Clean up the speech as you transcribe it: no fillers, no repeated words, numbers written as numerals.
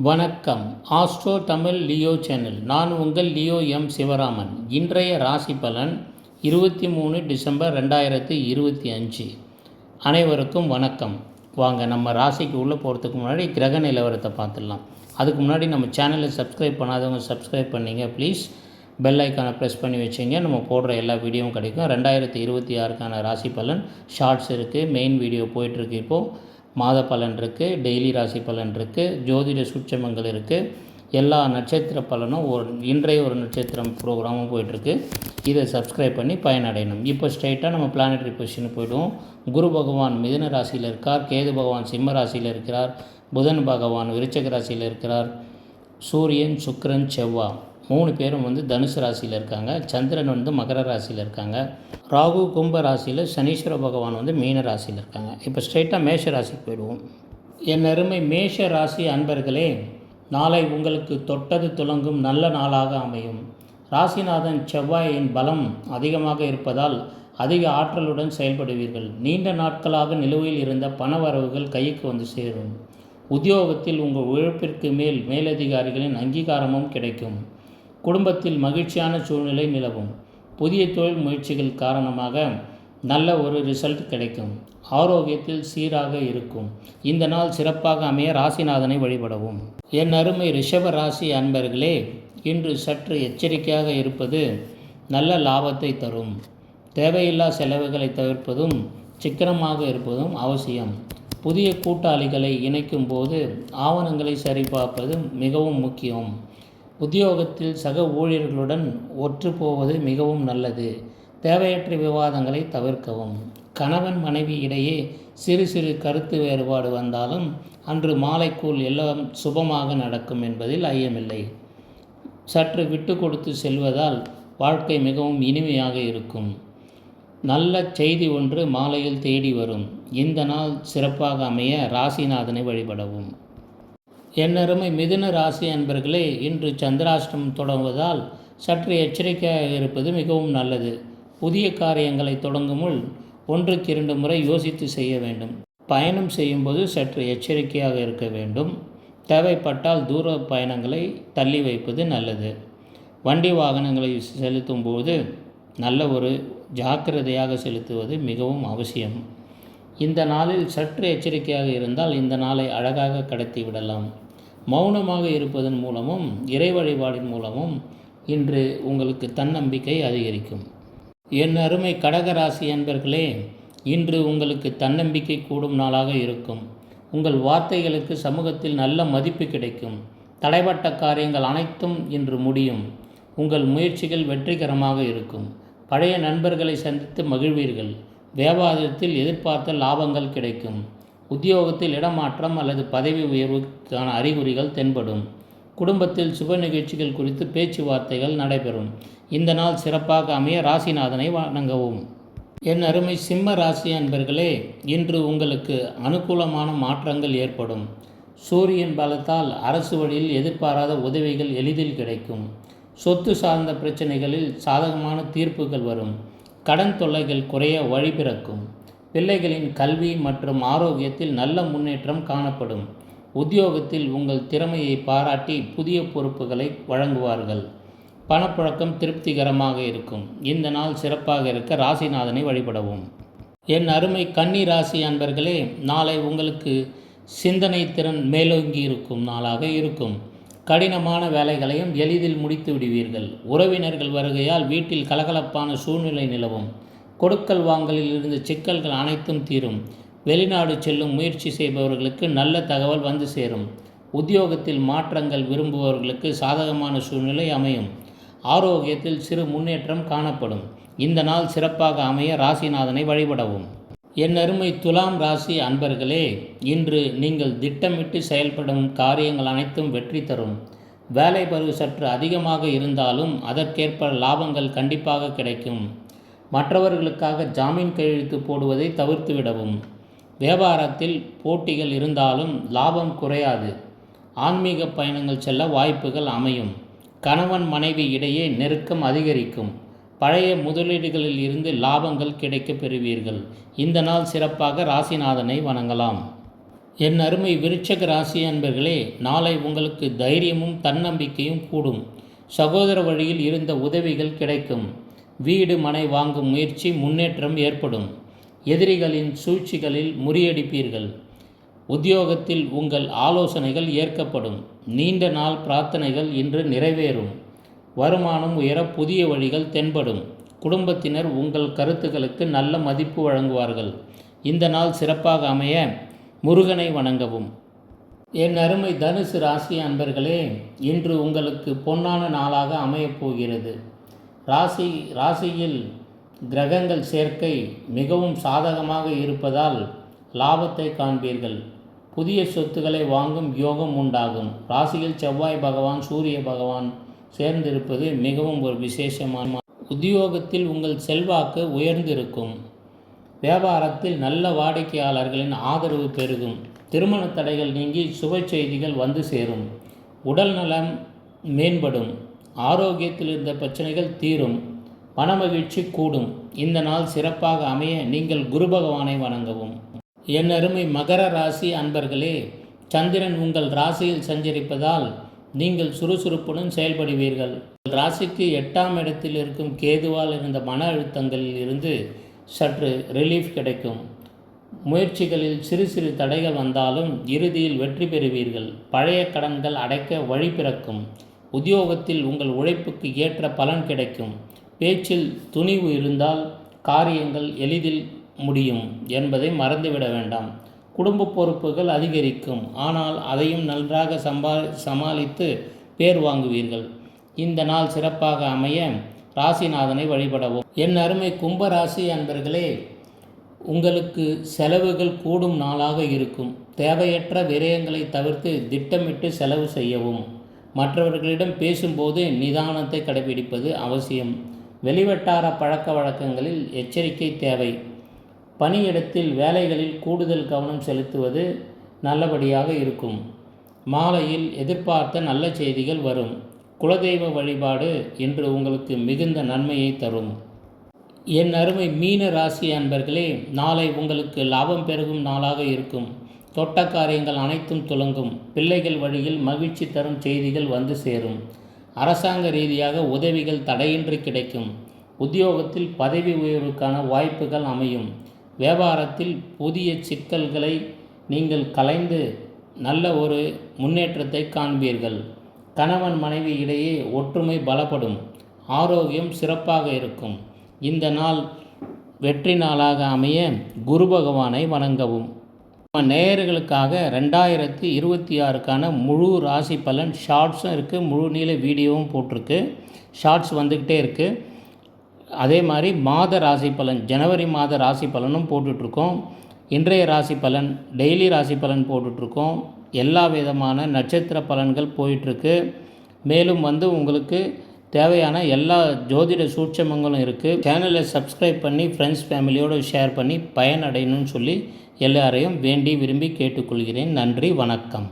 வணக்கம். Astro Tamil Leo channel. நான் உங்கள் லியோ எம் சிவராமன். இன்றைய ராசி பலன் 23 டிசம்பர் 2025. அனைவருக்கும் வணக்கம். வாங்க நம்ம ராசிக்கு உள்ளே போகிறதுக்கு முன்னாடி கிரக நிலவரத்தை பார்த்துடலாம். அதுக்கு முன்னாடி நம்ம சேனலை சப்ஸ்கிரைப் பண்ணாதவங்க சப்ஸ்கிரைப் பண்ணிங்க ப்ளீஸ். பெல் ஐக்கானை ப்ரெஸ் பண்ணி வச்சிங்க. நம்ம போடுற எல்லா வீடியோவும் கிடைக்கும். 2026க்கான ராசி பலன் ஷார்ட்ஸ் இருக்குது, மெயின் வீடியோ போயிட்டுருக்கு. இப்போது மாத பலன் இருக்குது, டெய்லி ராசி பலன் இருக்குது, ஜோதிட சூட்சமங்கள் இருக்குது, எல்லா நட்சத்திர பலனும் இன்றைய ஒரு நட்சத்திரம் ப்ரோக்ராமும் போயிட்டுருக்கு. இதை சப்ஸ்கிரைப் பண்ணி பயனடையணும். இப்போ ஸ்ட்ரைட்டாக நம்ம பிளானட்டரி பொசிஷனுக்கு போய்டுவோம். குரு பகவான் மிதுன ராசியில் இருக்கார், கேது பகவான் சிம்ம ராசியில் இருக்கிறார், புதன் பகவான் விருச்சிக ராசியில் இருக்கிறார், சூரியன் சுக்கிரன் செவ்வாய் 3 பேரும் தனுசு ராசியில் இருக்காங்க, சந்திரன் மகர ராசியில் இருக்காங்க, ராகு கும்ப ராசியில், சனீஸ்வர பகவான் மீன ராசியில் இருக்காங்க. இப்போ ஸ்ட்ரைட்டாக மேஷ ராசிக்கு போயிடுவோம். என் அருமை மேஷ ராசி அன்பர்களே, நாளை உங்களுக்கு தொட்டது துலங்கும் நல்ல நாளாக அமையும். ராசிநாதன் செவ்வாயின் பலம் அதிகமாக இருப்பதால் அதிக ஆற்றலுடன் செயல்படுவீர்கள். நீண்ட நாட்களாக நிலுவையில் இருந்த பணவரவுகள் கைக்கு சேரும். உத்தியோகத்தில் உங்கள் உழைப்பிற்கு மேலதிகாரிகளின் அங்கீகாரமும் கிடைக்கும். குடும்பத்தில் மகிழ்ச்சியான சூழ்நிலை நிலவும். புதிய தொழில் முயற்சிகள் காரணமாக நல்ல ஒரு ரிசல்ட் கிடைக்கும். ஆரோக்கியத்தில் சீராக இருக்கும். இந்த நாள் சிறப்பாக அமைய ராசிநாதனை வழிபடவும். என் அருமை ரிஷப ராசி அன்பர்களே, இன்று சற்று எச்சரிக்கையாக இருப்பது நல்ல லாபத்தை தரும். தேவையில்லா செலவுகளை தவிர்ப்பதும் சிக்கனமாக இருப்பதும் அவசியம். புதிய கூட்டாளிகளை இணைக்கும் போது ஆவணங்களை சரிபார்ப்பது மிகவும் முக்கியம். உத்தியோகத்தில் சக ஊழியர்களுடன் ஒற்று போவது மிகவும் நல்லது. தேவையற்ற விவாதங்களை தவிர்க்கவும். கணவன் மனைவி இடையே சிறு சிறு கருத்து வேறுபாடு வந்தாலும் அன்று மாலைக்குள் எல்லாம் சுபமாக நடக்கும் என்பதில் ஐயமில்லை. சற்று விட்டு கொடுத்து செல்வதால் வாழ்க்கை மிகவும் இனிமையாக இருக்கும். நல்ல செய்தி ஒன்று மாலையில் தேடி வரும். இந்த நாள் சிறப்பாக அமைய ராசிநாதனை வழிபடவும். என் அருமை மிதுன ராசி அன்பர்களே, இன்று சந்திராஷ்டமம் தொடங்குவதால் சற்று எச்சரிக்கையாக இருப்பது மிகவும் நல்லது. புதிய காரியங்களை தொடங்கும் முன் 1-2 முறை யோசித்து செய்ய வேண்டும். பயணம் செய்யும்போது சற்று எச்சரிக்கையாக இருக்க வேண்டும். தேவைப்பட்டால் தூர பயணங்களை தள்ளி வைப்பது நல்லது. வண்டி வாகனங்களை செலுத்தும் போது நல்ல ஒரு ஜாக்கிரதையாக செலுத்துவது மிகவும் அவசியம். இந்த நாளில் சற்று எச்சரிக்கையாக இருந்தால் இந்த நாளை அழகாக கடத்தி விடலாம். மௌனமாக இருப்பதன் மூலமும் இறை வழிபாடின் மூலமும் இன்று உங்களுக்கு தன்னம்பிக்கை அதிகரிக்கும். என் அருமை கடகராசி அன்பர்களே, இன்று உங்களுக்கு தன்னம்பிக்கை கூடும் நாளாக இருக்கும். உங்கள் வார்த்தைகளுக்கு சமூகத்தில் நல்ல மதிப்பு கிடைக்கும். தடைப்பட்ட காரியங்கள் அனைத்தும் இன்று முடியும். உங்கள் முயற்சிகள் வெற்றிகரமாக இருக்கும். பழைய நண்பர்களை சந்தித்து மகிழ்வீர்கள். வியாபாரத்தில் எதிர்பார்த்த லாபங்கள் கிடைக்கும். உத்தியோகத்தில் இடமாற்றம் அல்லது பதவி உயர்வுக்கான அறிகுறிகள் தென்படும். குடும்பத்தில் சுப நிகழ்ச்சிகள் குறித்து பேச்சுவார்த்தைகள் நடைபெறும். இந்த நாள் சிறப்பாக அமைய ராசிநாதனை வணங்கவும். என் அருமை சிம்ம ராசி அன்பர்களே, இன்று உங்களுக்கு அனுகூலமான மாற்றங்கள் ஏற்படும். சூரியன் பலத்தால் அரசு வழியில் எதிர்பாராத உதவிகள் எளிதில் கிடைக்கும். சொத்து சார்ந்த பிரச்சனைகளில் சாதகமான தீர்ப்புகள் வரும். கடன் தொல்லைகள் குறைய வழிபிறக்கும். பிள்ளைகளின் கல்வி மற்றும் ஆரோக்கியத்தில் நல்ல முன்னேற்றம் காணப்படும். உத்தியோகத்தில் உங்கள் திறமையை பாராட்டி புதிய பொறுப்புகளை வழங்குவார்கள். பணப்புழக்கம் திருப்திகரமாக இருக்கும். இந்த நாள் சிறப்பாக இருக்க ராசிநாதனை வழிபடவும். என் அருமை கன்னி ராசி அன்பர்களே, நாளை உங்களுக்கு சிந்தனை திறன் மேலோங்கி இருக்கும் நாளாக இருக்கும். கடினமான வேலைகளையும் எளிதில் முடித்து விடுவீர்கள். உறவினர்கள் வருகையால் வீட்டில் கலகலப்பான சூழ்நிலை நிலவும். கொடுக்கல் வாங்கலில் இருந்து சிக்கல்கள் அனைத்தும் தீரும். வெளிநாடு செல்லும் முயற்சி செய்பவர்களுக்கு நல்ல தகவல் சேரும். உத்தியோகத்தில் மாற்றங்கள் விரும்புபவர்களுக்கு சாதகமான சூழ்நிலை அமையும். ஆரோக்கியத்தில் சிறு முன்னேற்றம் காணப்படும். இந்த நாள் சிறப்பாக அமைய ராசிநாதனை வழிபடவும். என் அருமை துலாம் ராசி அன்பர்களே, இன்று நீங்கள் திட்டமிட்டு செயல்படும் காரியங்கள் அனைத்தும் வெற்றி தரும். வேலை பளு சற்று அதிகமாக இருந்தாலும் அதற்கேற்ப லாபங்கள் கண்டிப்பாக கிடைக்கும். மற்றவர்களுக்காக ஜாமீன் கையெழுத்து போடுவதை தவிர்த்து விடவும். வியாபாரத்தில் போட்டிகள் இருந்தாலும் லாபம் குறையாது. ஆன்மீக பயணங்கள் செல்ல வாய்ப்புகள் அமையும். கணவன் மனைவி இடையே நெருக்கம் அதிகரிக்கும். பழைய முதலீடுகளில் இருந்து லாபங்கள் கிடைக்கப் பெறுவீர்கள். இந்த நாள் சிறப்பாக ராசிநாதனை வணங்கலாம். என் அருமை விருச்சக ராசி அன்பர்களே, நாளை உங்களுக்கு தைரியமும் தன்னம்பிக்கையும் கூடும். சகோதர வழியில் இருந்த உதவிகள் கிடைக்கும். வீடு மனை வாங்கும் முயற்சி முன்னேற்றம் ஏற்படும். எதிரிகளின் சூழ்ச்சிகளில் முறியடிப்பீர்கள். உத்தியோகத்தில் உங்கள் ஆலோசனைகள் ஏற்கப்படும். நீண்ட நாள் பிரார்த்தனைகள் இன்று நிறைவேறும். வருமானம் உயர புதிய வழிகள் தென்படும். குடும்பத்தினர் உங்கள் கருத்துக்களுக்கு நல்ல மதிப்பு வழங்குவார்கள். இந்த நாள் சிறப்பாக அமைய முருகனை வணங்கவும். என் அருமை தனுசு ராசி அன்பர்களே, இன்று உங்களுக்கு பொன்னான நாளாக அமையப் போகிறது. ராசியில் கிரகங்கள் சேர்க்கை மிகவும் சாதகமாக இருப்பதால் லாபத்தை காண்பீர்கள். புதிய சொத்துக்களை வாங்கும் யோகம் உண்டாகும். ராசியில் செவ்வாய் பகவான் சூரிய பகவான் சேர்ந்திருப்பது மிகவும் ஒரு விசேஷமான. உத்தியோகத்தில் உங்கள் செல்வாக்கு உயர்ந்திருக்கும். வியாபாரத்தில் நல்ல வாடிக்கையாளர்களின் ஆதரவு பெருகும். திருமண தடைகள் நீங்கி சுப செய்திகள் வந்து சேரும். உடல் நலம் மேம்படும். ஆரோக்கியத்தில் இருந்த பிரச்சனைகள் தீரும். பணமகிழ்ச்சி கூடும். இந்த நாள் சிறப்பாக அமைய நீங்கள் குரு பகவானை வணங்கவும். என் அருமை மகர ராசி அன்பர்களே, சந்திரன் உங்கள் ராசியில் சஞ்சரிப்பதால் நீங்கள் சுறுசுறுப்புடன் செயல்படுவீர்கள். ராசிக்கு 8ஆம் இடத்தில் இருக்கும் கேதுவால் இருந்த மன அழுத்தங்களில் இருந்து சற்று ரிலீஃப் கிடைக்கும். முயற்சிகளில் சிறு சிறு தடைகள் வந்தாலும் இறுதியில் வெற்றி பெறுவீர்கள். பழைய கடன்கள் அடைக்க வழி பிறக்கும். உத்தியோகத்தில் உங்கள் உழைப்புக்கு ஏற்ற பலன் கிடைக்கும். பேச்சில் துணிவு இருந்தால் காரியங்கள் எளிதில் முடியும் என்பதை மறந்துவிட வேண்டாம். குடும்ப பொறுப்புகள் அதிகரிக்கும். ஆனால் அதையும் நன்றாக சமாளித்து பேர் வாங்குவீர்கள். இந்த நாள் சிறப்பாக அமைய ராசிநாதனை வழிபடவும். என் அருமை கும்பராசி அன்பர்களே, உங்களுக்கு செலவுகள் கூடும் நாளாக இருக்கும். தேவையற்ற விரயங்களை தவிர்த்து திட்டமிட்டு செலவு செய்யவும். மற்றவர்களிடம் பேசும்போது நிதானத்தை கடைபிடிப்பது அவசியம். வெளிவட்டார பழக்க வழக்கங்களில் எச்சரிக்கை தேவை. பணியிடத்தில் வேலைகளில் கூடுதல் கவனம் செலுத்துவது நல்லபடியாக இருக்கும். மாலையில் எதிர்பார்த்த நல்ல செய்திகள் வரும். குலதெய்வ வழிபாடு இன்று உங்களுக்கு மிகுந்த நன்மையை தரும். என் அருமை மீன ராசி அன்பர்களே, நாளை உங்களுக்கு லாபம் பெருகும் நாளாக இருக்கும். தொட்ட காரியங்கள் அனைத்தும் துலங்கும். பிள்ளைகள் வழியில் மகிழ்ச்சி தரும் செய்திகள் வந்து சேரும். அரசாங்க ரீதியாக உதவிகள் தடையின்றி கிடைக்கும். உத்தியோகத்தில் பதவி உயர்வுக்கான வாய்ப்புகள் அமையும். வியாபாரத்தில் புதிய சிக்கல்களை நீங்கள் களைந்து நல்ல ஒரு முன்னேற்றத்தை காண்பீர்கள். கணவன் மனைவி இடையே ஒற்றுமை பலப்படும். ஆரோக்கியம் சிறப்பாக இருக்கும். இந்த நாள் வெற்றி நாளாக அமைய குரு பகவானை வணங்கவும். நம்ம நேயர்களுக்காக 2026க்கான முழு ராசி பலன் ஷார்ட்ஸும் இருக்குது, முழு நீள வீடியோவும் போட்டிருக்கு. ஷார்ட்ஸ் வந்துக்கிட்டே இருக்குது. அதே மாதிரி மாத ராசி பலன், ஜனவரி மாத ராசி பலனும் போட்டுட்ருக்கோம். இன்றைய ராசி பலன், டெய்லி ராசி பலன் போட்டுட்ருக்கோம். எல்லா விதமான நட்சத்திர பலன்கள் போயிட்டுருக்கு. மேலும் உங்களுக்கு தேவையான எல்லா ஜோதிட சூட்சமங்களும் இருக்குது. சேனலை சப்ஸ்கிரைப் பண்ணி ஃப்ரெண்ட்ஸ் ஃபேமிலியோடு ஷேர் பண்ணி பயனடையணும்னு சொல்லி எல்லாரையும் வேண்டி விரும்பி கேட்டுக்கொள்கிறேன். நன்றி, வணக்கம்.